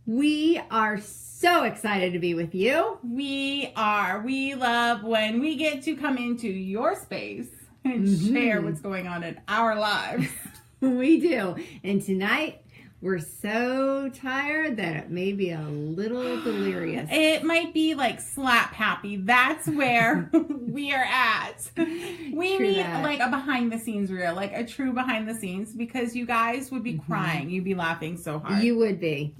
We are so excited to be with you. We are. We love when we get to come into your space and share what's going on in our lives. We do. And tonight, we're so tired that it may be a little delirious. It might be like slap happy. That's where we are at. We True need that. like a behind the scenes reel, like a true behind the scenes, because you guys would be crying. You'd be laughing so hard. You would be.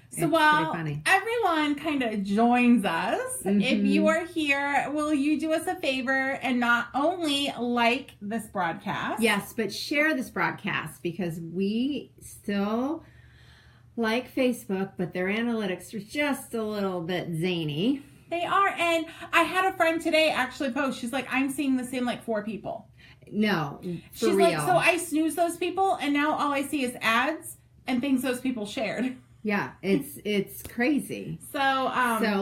So It's while pretty funny. everyone kind of joins us, if you are here, will you do us a favor and not only like this broadcast? Yes, but share this broadcast because we still like Facebook, but their analytics are just a little bit zany. They are. And I had a friend today actually post. She's like, I'm seeing the same like 4 people. No, for She's real. like, so I snooze those people and now all I see is ads and things those people shared. Yeah, it's crazy. So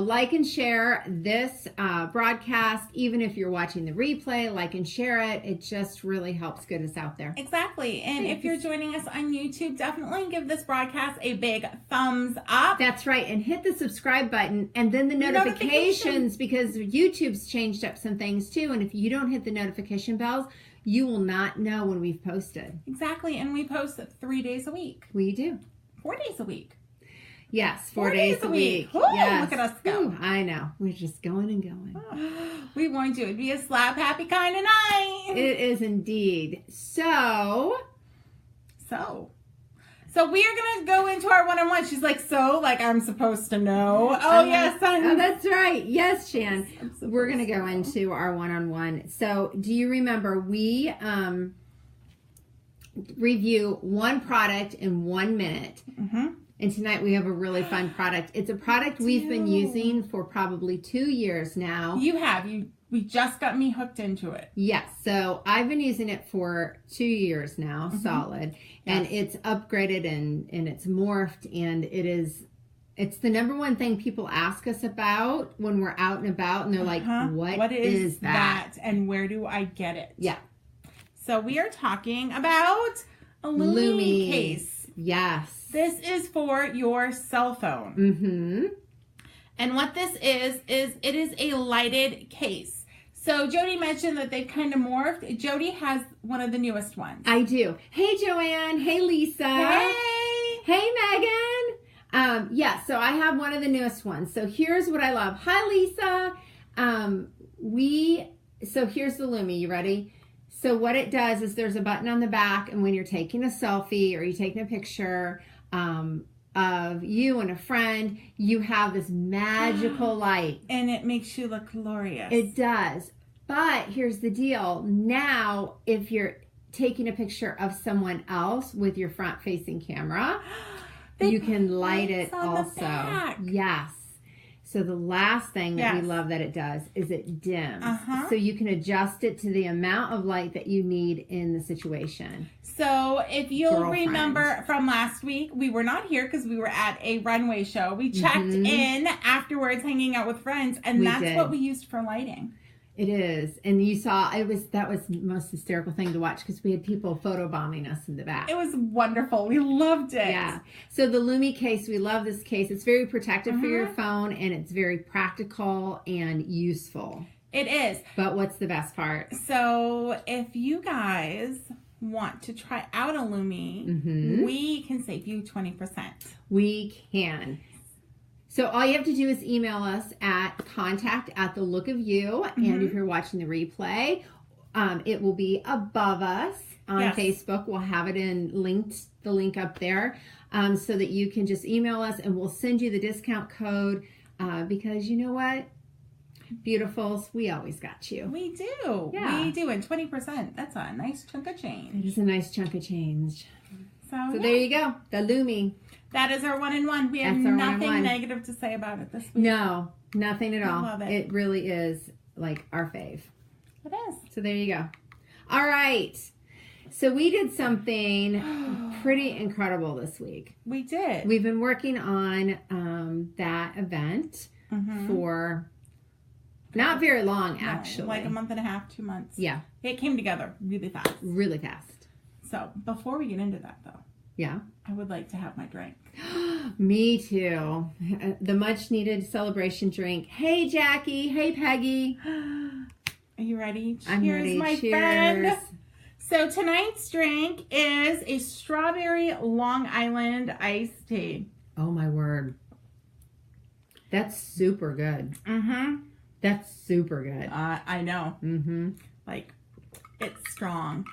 like and share this broadcast. Even if you're watching the replay, like and share it. It just really helps get us out there. Exactly. And if you're joining us on YouTube, definitely give this broadcast a big thumbs up. That's right. And hit the subscribe button and then the notifications because YouTube's changed up some things too. And if you don't hit the notification bells, you will not know when we've posted. Exactly. And we post 3 days a week. We do. 4 days a week. Yes, 4 days a week. Woo, yes. Look at us go. Ooh, I know. We're just going and going. We warned you. It'd be a slap happy kind of night. It is indeed. So we are going to go into our one-on-one. She's like, like I'm supposed to know. Oh, yes. Oh, that's right. Yes, Shan. We're going to go into our one-on-one. So do you remember we review one product in 1 minute? Mm-hmm. And tonight we have a really fun product. It's a product we've been using for probably 2 years now. You have. We just got me hooked into it. Yes. So I've been using it for 2 years now, solid. And it's upgraded and it's morphed. And it's the number one thing people ask us about when we're out and about. And they're like, what is that? And where do I get it? Yeah. So we are talking about a Lumi case. Yes. This is for your cell phone. Mm-hmm. And what this is it is a lighted case. So Jody mentioned that they've kind of morphed. Jody has one of the newest ones. I do. Hey, Joanne. Hey, Lisa. Hey. Hey, Megan. So I have one of the newest ones. So here's what I love. Hi, Lisa. So here's the Lumi. You ready? So what it does is there's a button on the back, and when you're taking a selfie or you're taking a picture of you and a friend, you have this magical light. And it makes you look glorious. It does. But here's the deal. Now, if you're taking a picture of someone else with your front-facing camera, you can light it also. Yes. So the last thing that we love that it does is it dims. So you can adjust it to the amount of light that you need in the situation. So if you'll remember from last week, we were not here because we were at a runway show. We checked in afterwards, hanging out with friends, and that's what we used for lighting. It is. And you saw, that was the most hysterical thing to watch because we had people photobombing us in the back. It was wonderful. We loved it. Yeah. So the Lumi case, we love this case. It's very protective for your phone, and it's very practical and useful. It is. But what's the best part? So if you guys want to try out a Lumi, we can save you 20%. We can. So all you have to do is email us at contact@thelookofyou. And if you're watching the replay, it will be above us on Facebook. We'll have it the link up there, so that you can just email us and we'll send you the discount code because you know what? Beautifuls, we always got you. We do. Yeah. We do. And 20%, that's a nice chunk of change. It is a nice chunk of change. So there you go. The Lumi. That is our one-in-one. We have nothing negative to say about it this week. No, nothing at all. I love it. It really is like our fave. It is. So there you go. All right. So we did something pretty incredible this week. We did. We've been working on that event for not very long, actually. Like a month and a half, 2 months. Yeah. It came together really fast. Really fast. So before we get into that, though. Yeah. I would like to have my drink. Me too. The much needed celebration drink. Hey, Jackie. Hey, Peggy. Are you ready? Cheers, I'm ready. my friend. So tonight's drink is a strawberry Long Island iced tea. Oh, my word. That's super good. Mm-hmm. That's super good. I know. Mm-hmm. Like, it's strong.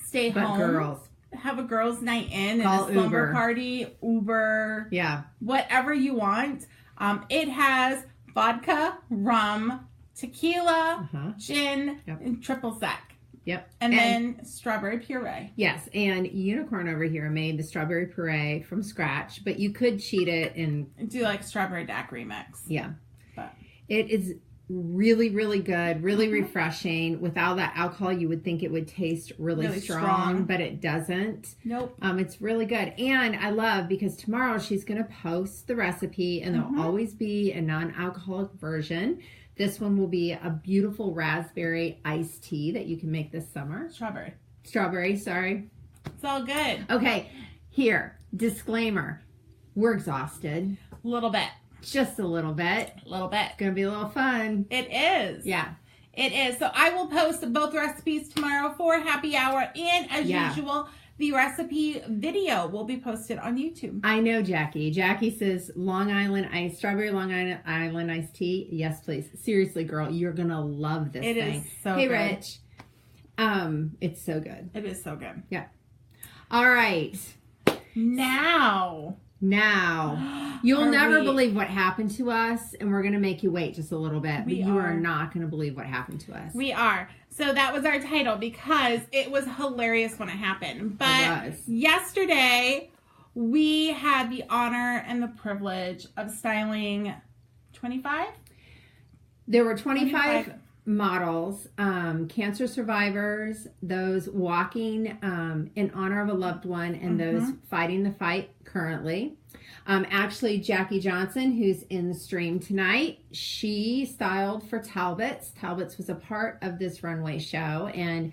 Stay but home. Girls. Have a girls' night in Call and a slumber Uber. party, Uber. Yeah. Whatever you want. It has vodka, rum, tequila, gin, and triple sec. Yep. And then strawberry puree. Yes, and Unicorn over here made the strawberry puree from scratch, but you could cheat it and do like strawberry daiquiri mix. Yeah. But it is really, really good, really refreshing. Without that alcohol, you would think it would taste really strong, but it doesn't. Nope. It's really good. And I love because tomorrow she's going to post the recipe and there'll always be a non-alcoholic version. This one will be a beautiful raspberry iced tea that you can make this summer. Strawberry, sorry. It's all good. Okay, here, disclaimer. We're exhausted. A little bit. Just a little bit. A little bit. It's going to be a little fun. It is. Yeah. It is. So I will post both recipes tomorrow for happy hour. And as usual, the recipe video will be posted on YouTube. I know, Jackie. Jackie says strawberry Long Island iced tea. Yes, please. Seriously, girl, you're going to love this thing. It is so good. Hey, good. Rich. It's so good. It is so good. Yeah. All right. Now, you'll never believe what happened to us, and we're going to make you wait just a little bit. But you are not going to believe what happened to us. We are. So that was our title because it was hilarious when it happened. But yesterday, we had the honor and the privilege of styling 25? There were 25 models, cancer survivors, those walking in honor of a loved one, and those fighting the fight currently. Actually, Jackie Johnson, who's in the stream tonight, she styled for Talbot's. Talbot's was a part of this runway show, and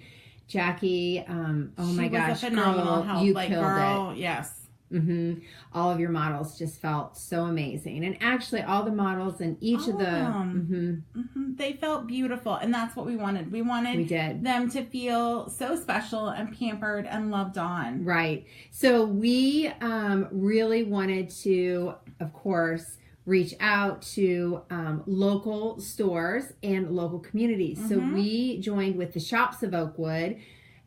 Jackie, oh my gosh, phenomenal girl, you killed it. Yes. All of your models just felt so amazing, and actually all the models and each of the they felt beautiful, and that's what we wanted. We wanted them to feel so special and pampered and loved on. Right. So we really wanted to, of course, reach out to local stores and local communities. So we joined with the Shops of Oakwood.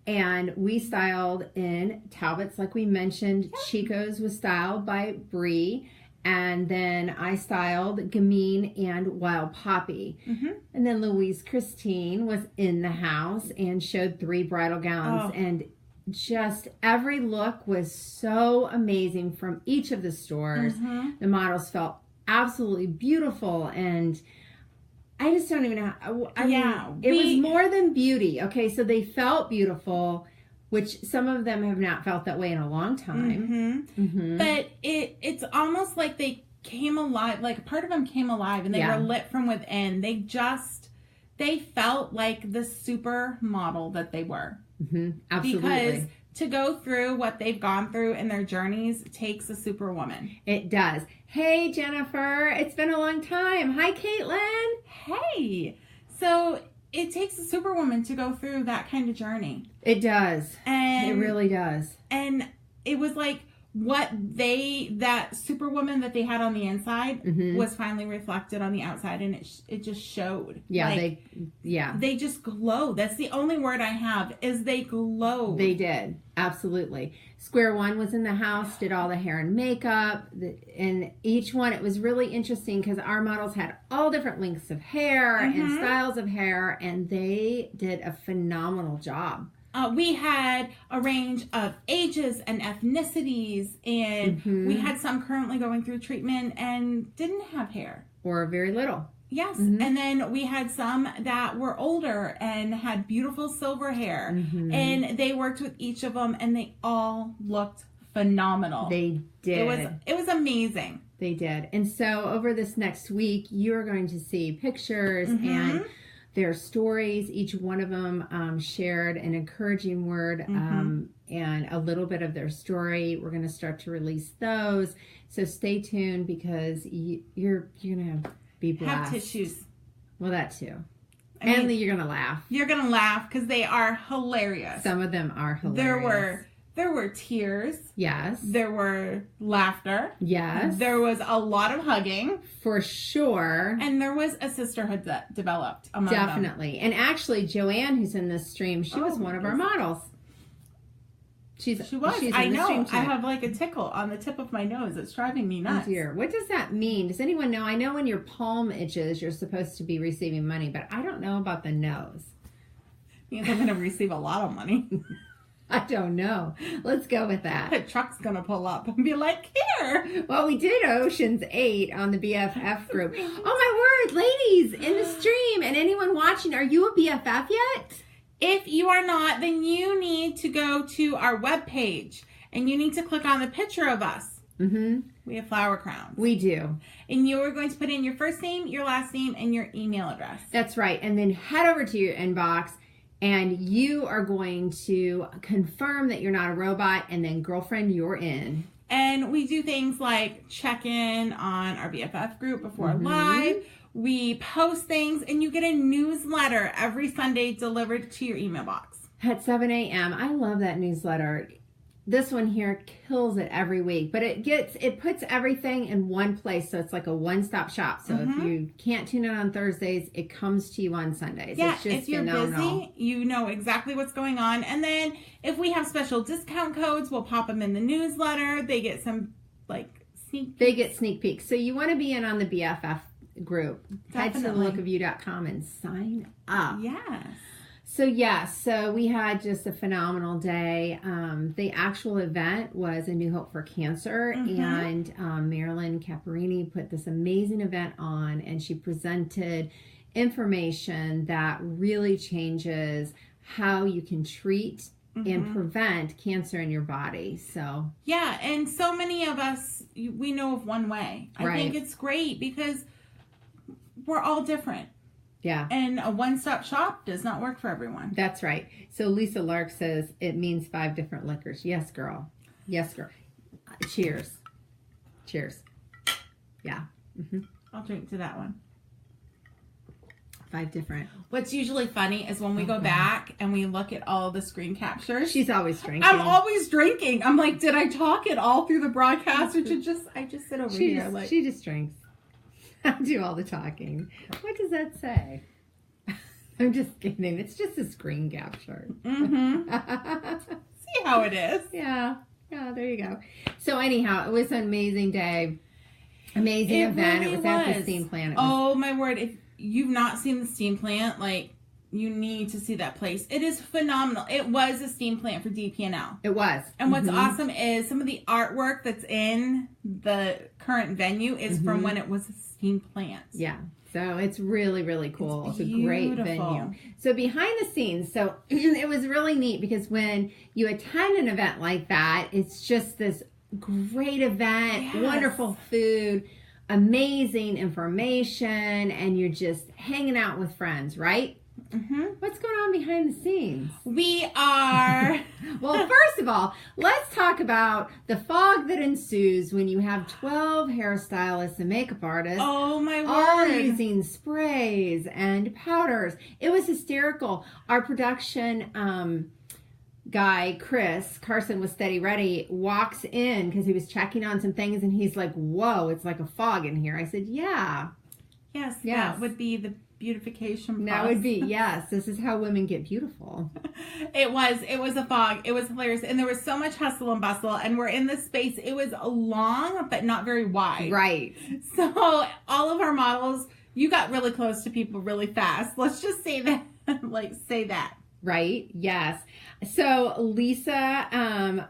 And we styled in Talbot's, like we mentioned. Chico's was styled by Bree. And then I styled Gamine and Wild Poppy. And then Louise Christine was in the house and showed 3 bridal gowns. And just every look was so amazing from each of the stores. The models felt absolutely beautiful, and I just don't even know. I mean, it was more than beauty. Okay, so they felt beautiful, which some of them have not felt that way in a long time. But it's almost like they came alive. Like part of them came alive, and they were lit from within. They felt like the supermodel that they were. Absolutely. Because to go through what they've gone through in their journeys takes a superwoman. It does. Hey, Jennifer. It's been a long time. Hi, Caitlin. Hey. So it takes a superwoman to go through that kind of journey. It does. And it really does. And it was like that superwoman that they had on the inside was finally reflected on the outside, and it just showed. They just glow. That's the only word I have, is they glow. They did. Absolutely. Square One was in the house, did all the hair and makeup, and each one, it was really interesting because our models had all different lengths of hair and styles of hair, and they did a phenomenal job. We had a range of ages and ethnicities, and we had some currently going through treatment and didn't have hair. Or very little. Yes. And then we had some that were older and had beautiful silver hair. And they worked with each of them, and they all looked phenomenal. They did. It was amazing. They did. And so over this next week, you're going to see pictures and their stories. Each one of them shared an encouraging word and a little bit of their story. We're going to start to release those. So stay tuned because you're going to be blessed. Have tissues. Well, that too. And you're going to laugh. You're going to laugh because they are hilarious. Some of them are hilarious. There were tears. Yes. There were laughter. Yes. There was a lot of hugging. For sure. And there was a sisterhood that developed among them. Definitely. And actually, Joanne, who's in this stream, she was one of our models. She was. I know. I have like a tickle on the tip of my nose. It's driving me nuts. Oh dear. What does that mean? Does anyone know? I know when your palm itches, you're supposed to be receiving money, but I don't know about the nose. Means I'm going to receive a lot of money. I don't know. Let's go with that. The truck's going to pull up and be like, here. Well, we did Ocean's 8 on the BFF group. Oh, my word. Ladies in the stream and anyone watching, are you a BFF yet? If you are not, then you need to go to our webpage and you need to click on the picture of us. Mm-hmm. We have flower crowns. We do. And you are going to put in your first name, your last name, and your email address. That's right. And then head over to your inbox and you are going to confirm that you're not a robot, and then girlfriend, you're in. And we do things like check in on our BFF group before live. We post things, and you get a newsletter every Sunday delivered to your email box. At 7 a.m. I love that newsletter. This one here kills it every week, but it puts everything in one place, so it's like a one-stop shop. So if you can't tune in on Thursdays, it comes to you on Sundays. Yeah, it's just if you're busy, you know exactly what's going on. And then if we have special discount codes, we'll pop them in the newsletter. They get some sneak peeks. They get sneak peeks. So you want to be in on the BFF group. Definitely. Head to thelookofyou.com and sign up. Yes. So we had just a phenomenal day. The actual event was A New Hope for Cancer, and Marilyn Caparini put this amazing event on, and she presented information that really changes how you can treat and prevent cancer in your body. So yeah, and so many of us, we know of one way. I think it's great because we're all different. Yeah. And a one-stop shop does not work for everyone. That's right. So Lisa Lark says it means 5 different liquors. Yes, girl. Yes, girl. Cheers. Cheers. Yeah. I'll drink to that one. 5 different. What's usually funny is when we go back and we look at all the screen captures. She's always drinking. I'm always drinking. I'm like, did I talk it all through the broadcast, or I just sit over here? She just drinks. I do all the talking. What does that say? I'm just kidding. It's just a screen capture. See how it is. Yeah. Yeah, there you go. So anyhow, it was an amazing day. Amazing event. Really it was at the steam plant. Oh my word. If you've not seen the steam plant, you need to see that place. It is phenomenal. It was a steam plant for DPNL. It was. And what's awesome is some of the artwork that's in the current venue is from when it was a steam plant. Yeah. So it's really, really cool. It's a great venue. So behind the scenes, so it was really neat because when you attend an event like that, it's just this great event, wonderful food, amazing information, and you're just hanging out with friends, right? What's going on behind the scenes? We are... Well, first of all, let's talk about the fog that ensues when you have 12 hairstylists and makeup artists. Oh, my word. All using sprays and powders. It was hysterical. Our production guy, Chris Carson with Steady Ready, walks in because he was checking on some things, and he's like, whoa, it's like a fog in here. I said, yeah. Yes. That would be the beautification process. That would be, yes. This is how women get beautiful. It was a fog. It was hilarious. And there was so much hustle and bustle. And we're in this space. It was long, but not very wide. Right. So all of our models, you got really close to people really fast. Let's just say that. Say that. Right. Yes. So Lisa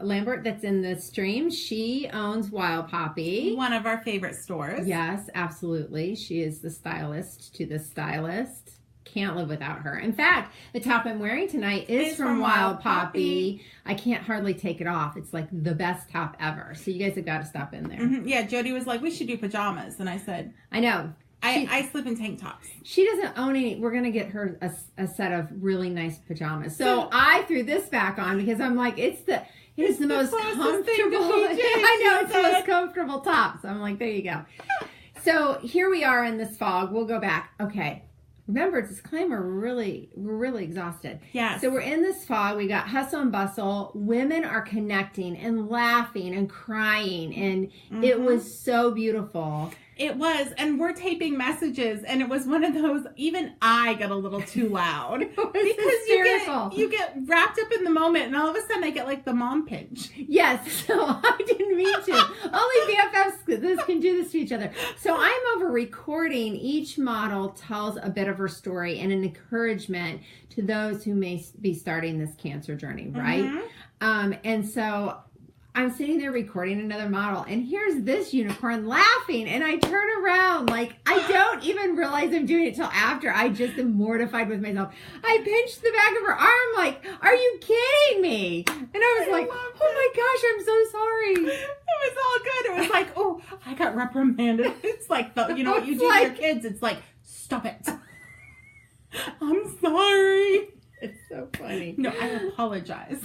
Lambert, that's in the stream, she owns Wild Poppy. One of our favorite stores. Yes, absolutely. She is the stylist to the stylist. Can't live without her. In fact, the top I'm wearing tonight is from Wild Poppy. I can't hardly take it off. It's like the best top ever. So you guys have got to stop in there. Yeah, Jody was like, we should do pajamas. And I said, I know. I sleep in tank tops. She doesn't own any. We're going to get her a set of really nice pajamas. So I threw this back on because I'm like, it's the most comfortable. I know, it's the most comfortable top. So I'm like, there you go. So here we are in this fog. We'll go back. Okay. Remember, disclaimer, we're really exhausted. Yeah. So we're in this fog. We got hustle and bustle. Women are connecting and laughing and crying. And it was so beautiful. It was, and we're taping messages, and it was one of those, even I got a little too loud. Because you get wrapped up in the moment, and all of a sudden I get like the mom pinch. Yes, so I didn't mean to. Only BFFs can do this to each other. So I'm over recording. Each model tells a bit of her story and an encouragement to those who may be starting this cancer journey, right? And so I'm sitting there recording another model, and here's this unicorn laughing, and I turn around like I don't even realize I'm doing it till after. I just am mortified with myself. I pinched the back of her arm like, are you kidding me? And I was like, oh my gosh, I'm so sorry. It was all good. It was like, oh, I got reprimanded. It's like, you know what you do to your kids? It's like, stop it. I'm sorry. It's so funny. No, I apologize.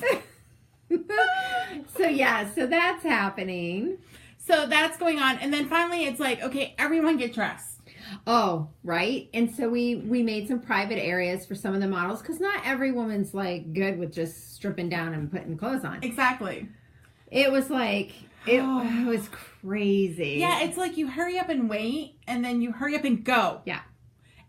So that's happening. So that's going on. And then finally it's like, okay, everyone get dressed. Oh, right. And so we made some private areas for some of the models because not every woman's like good with just stripping down and putting clothes on. Exactly. It was like, it was crazy. Yeah, it's like you hurry up and wait and then you hurry up and go. Yeah.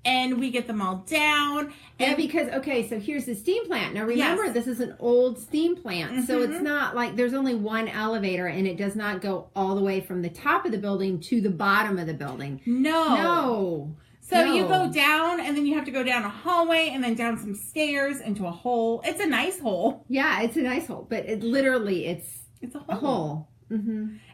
And we get them all down. Yeah, because, okay, so here's the steam plant. Now, remember, this is an old steam plant. So it's not like there's only one elevator, and it does not go all the way from the top of the building to the bottom of the building. No. So you go down, and then you have to go down a hallway, and then down some stairs into a hole. It's a nice hole. Yeah, it's a nice hole. But it's a hole.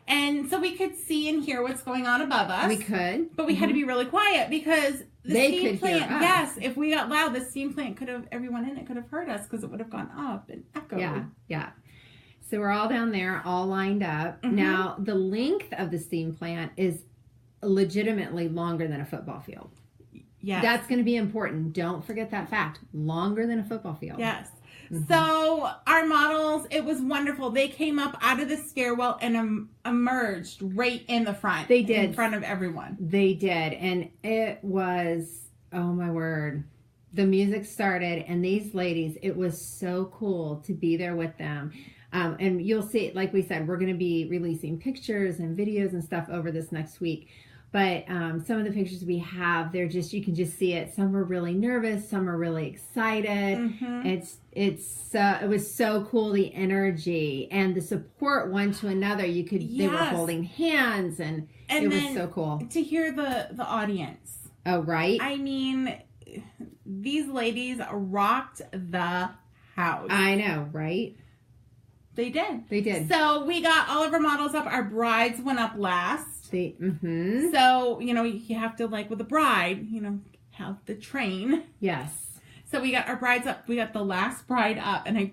And so we could see and hear what's going on above us. We could. But we had to be really quiet because the steam plant, hear us. Yes, if we got loud, the steam plant everyone in it could have heard us because it would have gone up and echoed. Yeah. So we're all down there, all lined up. Now, the length of the steam plant is legitimately longer than a football field. Yes. That's going to be important. Don't forget that fact. Longer than a football field. Yes. So our models, it was wonderful. They came up out of the stairwell and emerged right in the front. They did. In front of everyone. They did. And it was, oh my word. The music started and these ladies, it was so cool to be there with them. And you'll see, like we said, we're going to be releasing pictures and videos and stuff over this next week. But some of the pictures we have, they're just, you can just see it. Some were really nervous. Some are really excited. It was so cool, the energy and the support one to another. They were holding hands and it was so cool. To hear the audience. Oh, right. I mean, these ladies rocked the house. I know, right? They did. They did. So we got all of our models up. Our brides went up last. So, you have to, like with a bride, have the train. Yes. So we got our brides up. We got the last bride up. And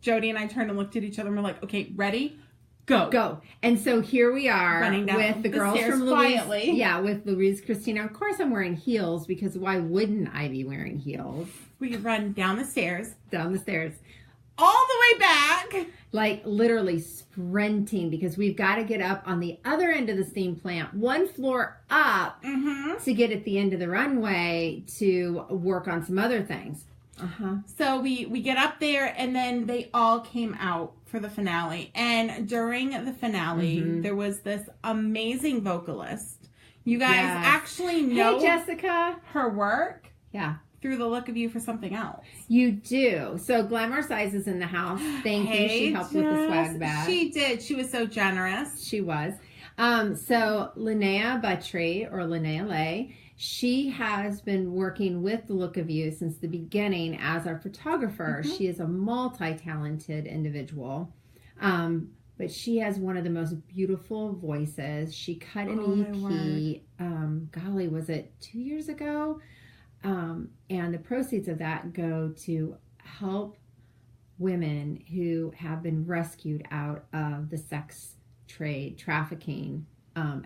Jody and I turned and looked at each other and we're like, okay, ready? Go. And so here we are running down with the girls from quietly. Yeah, with Louise Christina. Of course I'm wearing heels because why wouldn't I be wearing heels? We run down the stairs. All the way back. Like literally sprinting because we've got to get up on the other end of the steam plant, one floor up to get at the end of the runway to work on some other things. So we get up there and then they all came out for the finale. And during the finale, there was this amazing vocalist. You guys actually know Jessica. Her work. Yeah. Through the look of you for something else. You do. So Glamour Size is in the house. Thank you. She helped with the swag bag. She did. She was so generous. She was. So Linnea Buttry or Linnea Lay, she has been working with the look of you since the beginning as our photographer. She is a multi-talented individual. But she has one of the most beautiful voices. She cut an EP. Golly, was it 2 years ago? And the proceeds of that go to help women who have been rescued out of the sex trade trafficking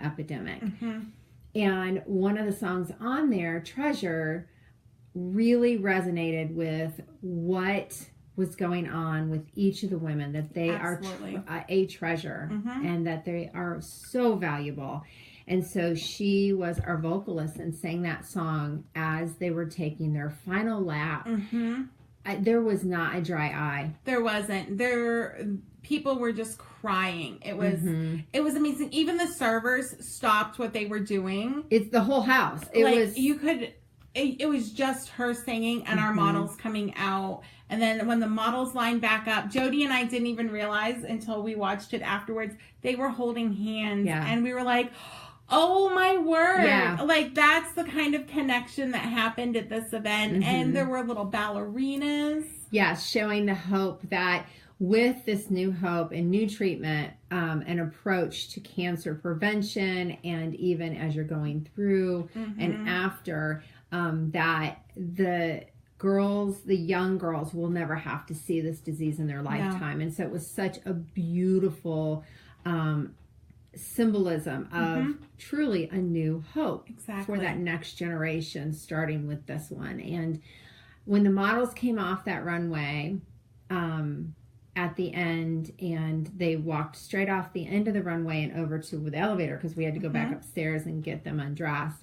epidemic. And one of the songs on there, Treasure, really resonated with what was going on with each of the women, that they Absolutely. are a treasure and that they are so valuable. And so she was our vocalist and sang that song as they were taking their final lap. There was not a dry eye. There wasn't. People were just crying. It was amazing. Even the servers stopped what they were doing. It's the whole house. It was just her singing and our models coming out. And then when the models lined back up, Jody and I didn't even realize until we watched it afterwards, they were holding hands. Yeah. And we were like, oh my word. Yeah. Like, that's the kind of connection that happened at this event. And there were little ballerinas. Yes, showing the hope that with this new hope and new treatment, an approach to cancer prevention, and even as you're going through and after, that the young girls will never have to see this disease in their lifetime. And so it was such a beautiful symbolism of truly a new hope for that next generation, starting with this one. And when the models came off that runway at the end, and they walked straight off the end of the runway and over to the elevator, because we had to go back upstairs and get them undressed,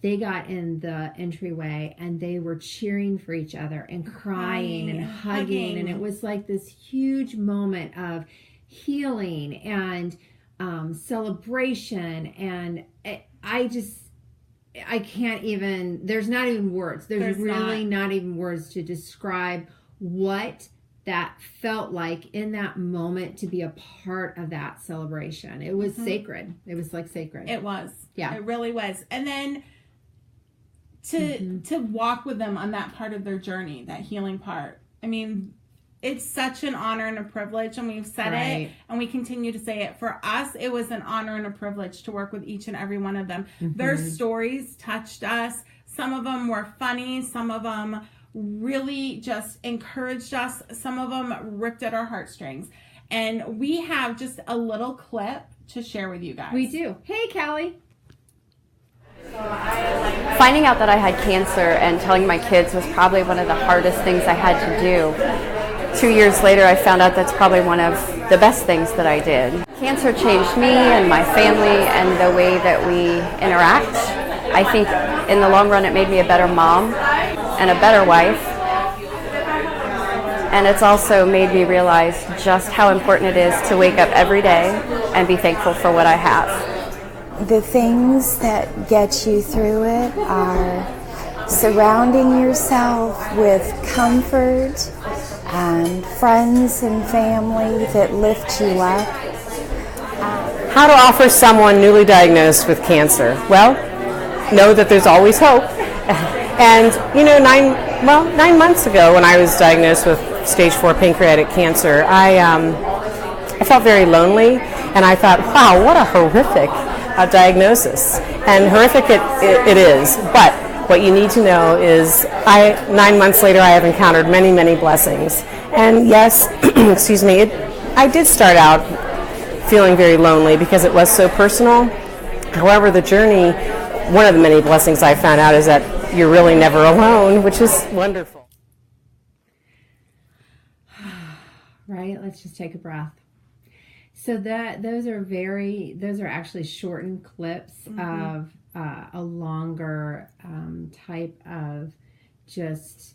they got in the entryway and they were cheering for each other and crying and hugging. And it was like this huge moment of healing and celebration. And I can't even, there's not even words. There's really not even words to describe what that felt like in that moment, to be a part of that celebration. It was sacred. It was like sacred. It was. Yeah. It really was. And then to walk with them on that part of their journey, that healing part. I mean, it's such an honor and a privilege, and we've said it, and we continue to say it. For us, it was an honor and a privilege to work with each and every one of them. Their stories touched us. Some of them were funny. Some of them really just encouraged us. Some of them ripped at our heartstrings. And we have just a little clip to share with you guys. We do. Hey, Callie. Finding out that I had cancer and telling my kids was probably one of the hardest things I had to do. 2 years later, I found out that's probably one of the best things that I did. Cancer changed me and my family and the way that we interact. I think in the long run, it made me a better mom and a better wife. And it's also made me realize just how important it is to wake up every day and be thankful for what I have. The things that get you through it are surrounding yourself with comfort and friends and family that lift you up. How to offer someone newly diagnosed with cancer? Well, know that there's always hope. And, 9 months ago when I was diagnosed with stage 4 pancreatic cancer, I felt very lonely, and I thought, wow, what a horrific diagnosis. And horrific it is, but what you need to know is 9 months later I have encountered many, many blessings. And yes, excuse me, I did start out feeling very lonely because it was so personal. However, the journey, one of the many blessings I found out is that you're really never alone, which is wonderful. Right? Let's just take a breath. So those are actually shortened clips of a longer type of just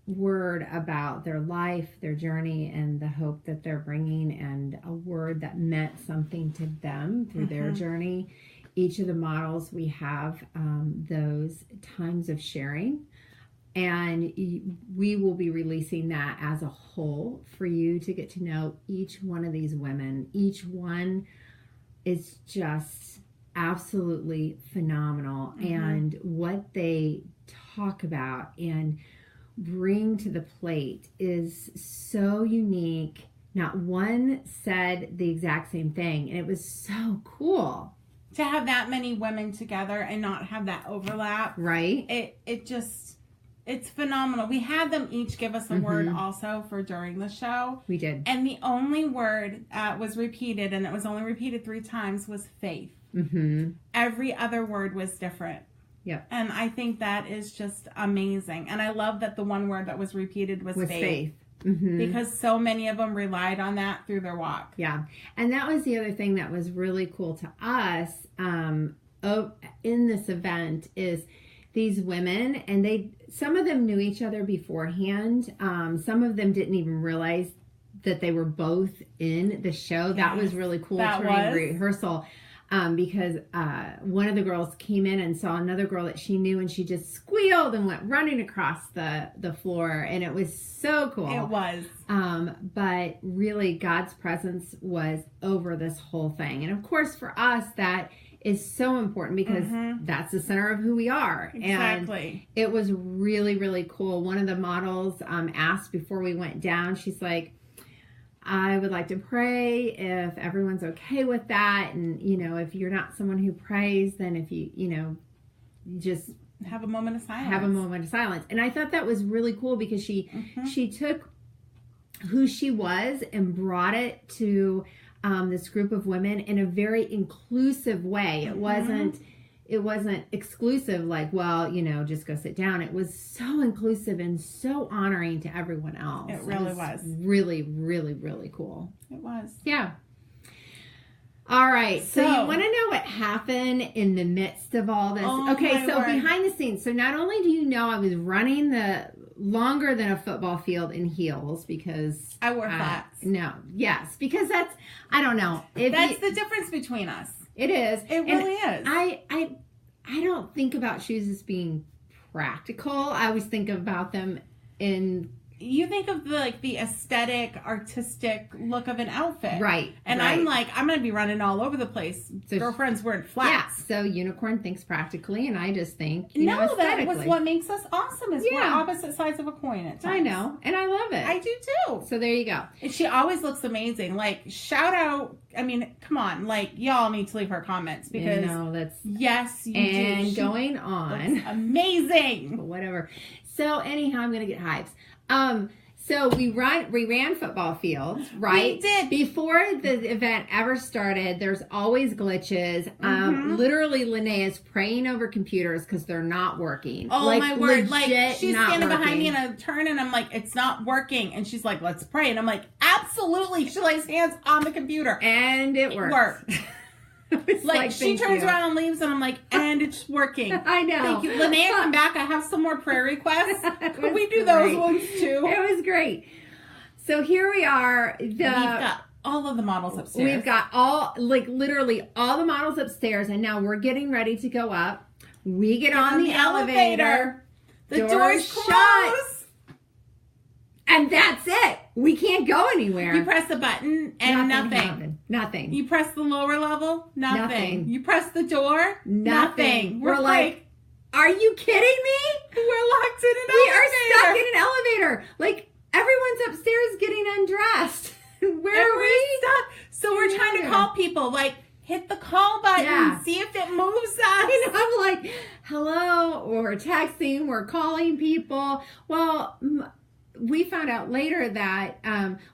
word about their life, their journey, and the hope that they're bringing, and a word that meant something to them through their journey. Each of the models, we have those times of sharing. And we will be releasing that as a whole for you to get to know each one of these women. Each one is just absolutely phenomenal. And what they talk about and bring to the plate is so unique. Not one said the exact same thing. And it was so cool. To have that many women together and not have that overlap. Right. It just... It's phenomenal. We had them each give us a word also for during the show. We did. And the only word was repeated, and it was only repeated 3 times, was faith. Mm-hmm. Every other word was different. Yep. And I think that is just amazing. And I love that the one word that was repeated was faith. Mm-hmm. Because so many of them relied on that through their walk. Yeah. And that was the other thing that was really cool to us in this event is these women, and some of them knew each other beforehand. Some of them didn't even realize that they were both in the show. Yes, that was really cool during rehearsal. Because one of the girls came in and saw another girl that she knew, and she just squealed and went running across the floor, and it was so cool. It was. But really, God's presence was over this whole thing. And of course, for us, that is so important because that's the center of who we are. Exactly. And it was really, really cool. One of the models asked before we went down, she's like, I would like to pray if everyone's okay with that. And, if you're not someone who prays, then if you just have a moment of silence. And I thought that was really cool because she took who she was and brought it to this group of women in a very inclusive way. It wasn't exclusive, like, well, just go sit down. It was so inclusive and so honoring to everyone else. It really was. Really, really, really cool. It was. Yeah. All right. So you want to know what happened in the midst of all this? Okay, so behind the scenes. So not only do you know I was running the longer than a football field in heels because I wore flats. Yes, because I don't know. That's the difference between us. It is. It really is. I don't think about shoes as being practical. I always think about them in... You think of the aesthetic, artistic look of an outfit. Right. And right. I'm like, I'm going to be running all over the place. So girlfriends wearing flats. Yeah. So Unicorn thinks practically, and I just think, that was what makes us awesome is we're opposite sides of a coin at times. I know. And I love it. I do too. So there you go. And she always looks amazing. Like, shout out. I mean, come on. Like, y'all need to leave her comments because. Yes, you do. And going on. Amazing. But whatever. So anyhow, I'm going to get hives. So we ran football fields, right? We did. Before the event ever started, there's always glitches. Literally, Linnea is praying over computers because they're not working. Oh, my word. Like, she's standing behind me in a turn, and I'm like, it's not working. And she's like, let's pray. And I'm like, absolutely. She lays hands on the computer. And it worked. Like she turns around and leaves, and I'm like, and it's working. I know. Thank you. Linnea, come back. I have some more prayer requests. Could we do those ones too? It was great. So here we are. We've got all of the models upstairs. We've got literally all the models upstairs, and now we're getting ready to go up. We get on the elevator. The doors close. And that's it. We can't go anywhere. You press the button and nothing. Nothing. You press the lower level, nothing. You press the door, nothing. We're like, are you kidding me? We're locked in an elevator. We are stuck in an elevator. Like, everyone's upstairs getting undressed. Where are we? Stuck. So we're trying to call people, like, hit the call button, see if it moves us. And I'm like, hello, we're texting, we're calling people. Well, we found out later that,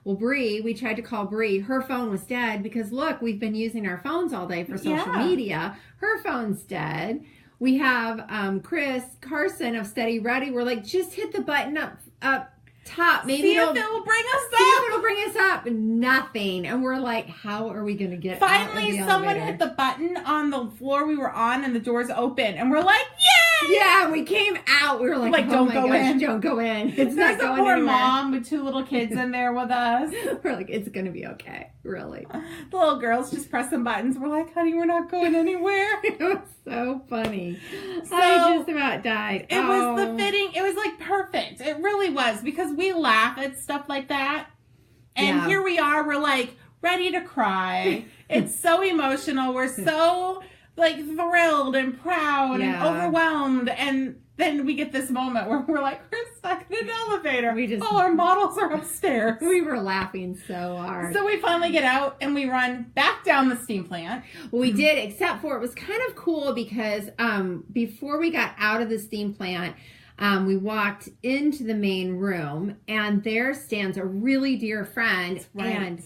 Bree, we tried to call Bree. Her phone was dead because, look, we've been using our phones all day for social media. Her phone's dead. We have Chris Carson of Steady Ready. We're like, just hit the button up top. Maybe see if it will bring us up. See if it'll bring us up. Nothing. And we're like, how are we going to get Finally, out of the someone elevator? hit the button on the floor we were on, and the doors open. And we're like, yay! Yeah, we came out. We were like, oh don't my go gosh, in. Don't go in. It's There's not going a poor anywhere. mom with 2 little kids in there with us. We're like, it's going to be okay. Really. The little girls just pressing buttons. We're like, honey, we're not going anywhere. It was so funny. So, I just about died. It was the fitting. It was like perfect. It really was, because we laugh at stuff like that. And here we are. We're like ready to cry. It's so emotional. We're so like thrilled and proud and overwhelmed. And then we get this moment where we're like, we're stuck in an elevator. All our models are upstairs. We were laughing so hard. So we finally get out and we run back down the steam plant. We did, except for it was kind of cool because before we got out of the steam plant, we walked into the main room, and there stands a really dear friend. Right. And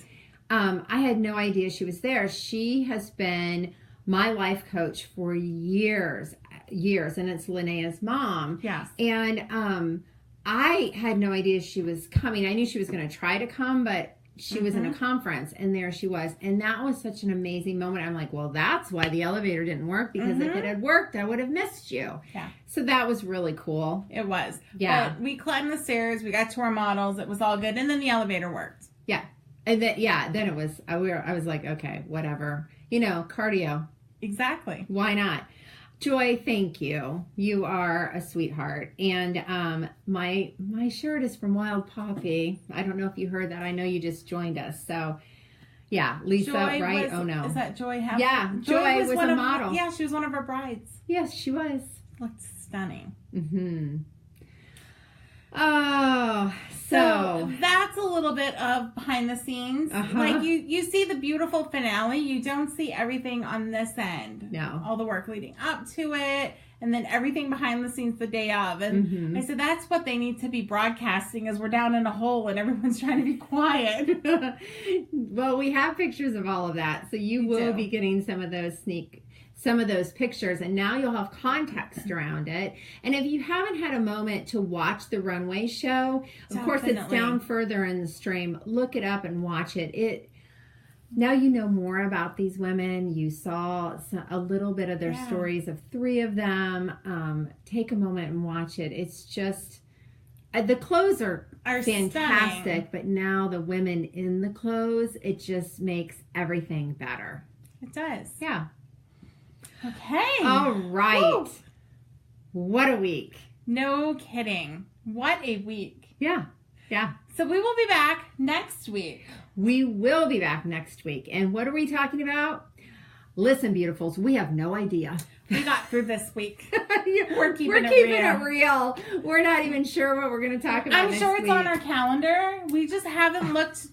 I had no idea she was there. She has been my life coach for years, and it's Linnea's mom. Yes. And I had no idea she was coming. I knew she was going to try to come, but she was in a conference, and there she was. And that was such an amazing moment. I'm like, well, that's why the elevator didn't work, because if it had worked, I would have missed you. Yeah. So that was really cool. It was. Yeah. But we climbed the stairs. We got to our models. It was all good. And then the elevator worked. Yeah. And then, then it was, I was like, okay, whatever. Cardio. Exactly. Why not? Joy, thank you. You are a sweetheart. And my shirt is from Wild Poppy. I don't know if you heard that. I know you just joined us. So, yeah, Lisa, Joy right? Was, oh, no. Is that Joy? Yeah, Joy was a model. Yeah, she was one of our brides. Yes, she was. Looked stunning. Mm-hmm. Oh, so that's a little bit of behind the scenes. Like you see the beautiful finale. You don't see everything on this end. No. All the work leading up to it, and then everything behind the scenes the day of. And I said that's what they need to be broadcasting, as we're down in a hole and everyone's trying to be quiet. Well, we have pictures of all of that, so you will be getting some of those pictures, and now you'll have context around it. And if you haven't had a moment to watch the runway show, of course it's down further in the stream. Look it up and watch it. Now you know more about these women. You saw a little bit of their stories of 3 of them. Take a moment and watch it. It's just the clothes are fantastic, stunning. But now the women in the clothes, it just makes everything better. It does. Yeah. Okay. All right. Woo. What a week. No kidding. What a week. Yeah. Yeah. So we will be back next week. We will be back next week. And what are we talking about? Listen, beautifuls, we have no idea. We got through this week. We're keeping it real. We're not even sure what we're going to talk about I'm sure it's on our calendar. We just haven't looked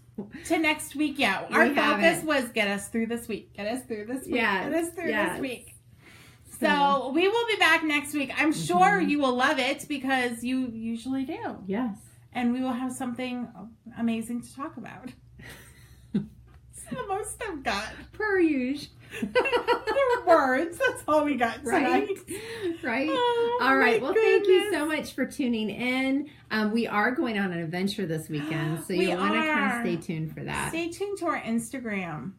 to next week yet. Our focus was get us through this week. Get us through this week. Yes. Get us through this week. So we will be back next week. I'm sure you will love it, because you usually do. Yes. And we will have something amazing to talk about. It's the most I've got. Per usual. They're words. That's all we got tonight. Right. Oh, all right. Well, thank you so much for tuning in. We are going on an adventure this weekend, so you'll want to kind of stay tuned for that. Stay tuned to our Instagram.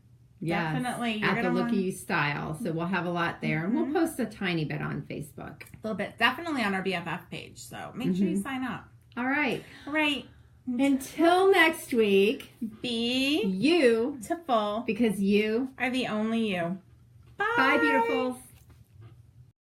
Yes, definitely. At the Look of You Style. So we'll have a lot there. And we'll post a tiny bit on Facebook. A little bit. Definitely on our BFF page. So make sure you sign up. All right. All right. Until next week, be you to full, because you are the only you. Bye. Bye, beautifuls.